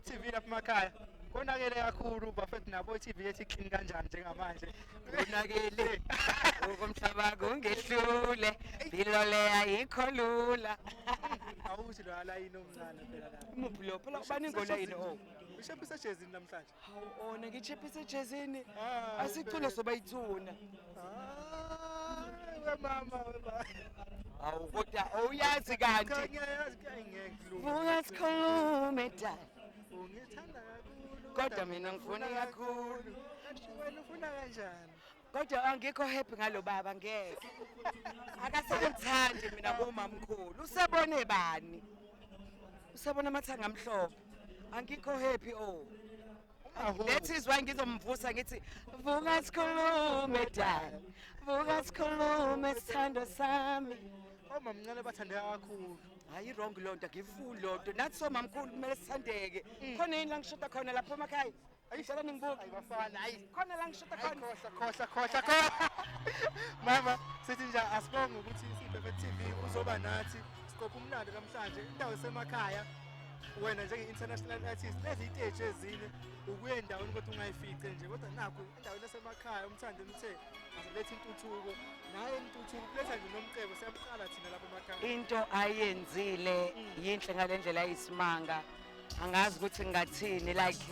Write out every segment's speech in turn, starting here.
TV lapha emakhaya konakele kakhulu bafethu nabo i-TV yethi clean kanjani njengamanje Konakele ukumhlaba kungehlule impilo leya yikho lula. awuthi lo alayini omncane phela la Umuphi lo phela baningi olayini oh. ushephisa ejezini namhlanje Hawu ona ngichephise ejezini. Ah, Asicule sobayithuna. we mama Awu kodwa awuyazi kanti. ngiyayazi ngeke Vuka sikhulume dad. ungithanda kakhulu Kodwa mina ngifuna kakhulu. wena ufuna kanjani Kodwa angikho happy ngalo baba ngeke. Akasengithandi mina bomamkhulu. Usebone bani? Usebona amathanga amhlophe. Angikho happy oh. That is why ngizomvusa ngithi vuka sikhulume dad. Vuka sikhulume sithando sami. omamncane bathandeka kakhulu Hayi wrong lonto ngifuni lonto. Nathi somamkhulu kumele sithandeke. Khona yini la ngishoda khona lapha emakhaya? Ayishala ningibuka. ayibafana hayi Khona la ngishoda khona. khohla mama sithi nje asibonge ukuthi iSiphethe TV uzoba nathi siqopha umlando namhlanje indawo esemakhaya wena njenge-international artist lezi iteji ezine ukuye endaweni kodwa ungayifice nje kodwa nakho endaweni esemakhaya umthandeni uthe azoletha intuthuko naye intuthuko kuletha nje nomcebo siyamqala thina lapha emakhaya Into ayenzile yinhle ngalendlela yisimanga. Angazi ukuthi ngathini like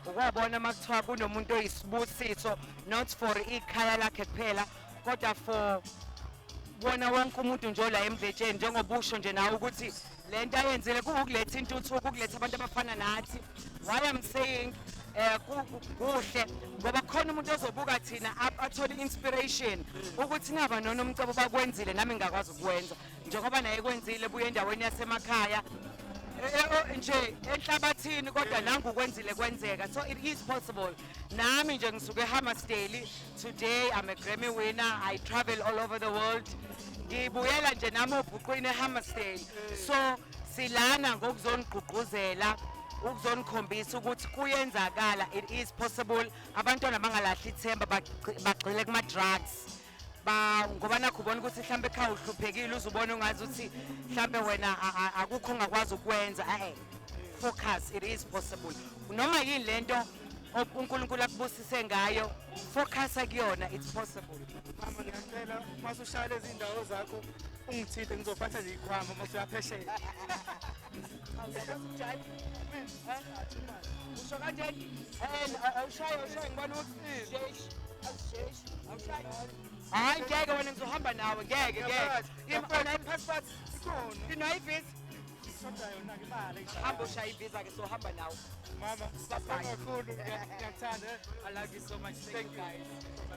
ukwabona makuthiwa kunomuntu oyisibusiso not for ikhaya lakhe kuphela kodwa for bona wonke umuntu nje la emdletsheni njengobusho nje nawe ukuthi lento ayenzile kuukuletha intuthuko ukuletha abantu abafana nathi. Why I'm saying kuhle ngoba khona umuntu ozobuka thina athole inspiration ukuthi ngaba nonomcebo bakwenzile nami ngakwazi ukwenza njengoba naye kwenzile buye endaweni yasemakhaya nje enhlabathini kodwa nangu kwenzile kwenzeka so it is possible. Nami nje ngisuke eHammersdale today I'm a Grammy winner. I travel all over the world. Ngibuyela nje nami obhuqwini eHammersdale so silana ngokuzonigqugquzela ukuzonikhombisa ukuthi kuyenzakala it is possible. Abantwana bangalahli ithemba bagxile kuma drugs ngoba nakho ubona ukuthi mhlambe ekhaya uhluphekile uzubona ungazi ukuthi mhlambe wena akukho ongakwazi ukwenza focus it is possible noma yini lento uNkulunkulu akubusise ngayo focus akuyona it's possible. mama ngiyacela masushaya lezi indawo zakho ungithinte ngizophatha nje ikhwama masuyaphesheya Usho kanjani? Awushaye ngibona ukuthi shesh. Awushaye. Hayi ngeke wena ngizohamba nawe ngeke. Impela ipassport ikhona inoyivisa. ishoda yona imali Hamba ushaya ivisa ke sohamba nawe. mama Bye-bye. kakhulu ngiyakuthanda I love you so much. Thank you guys.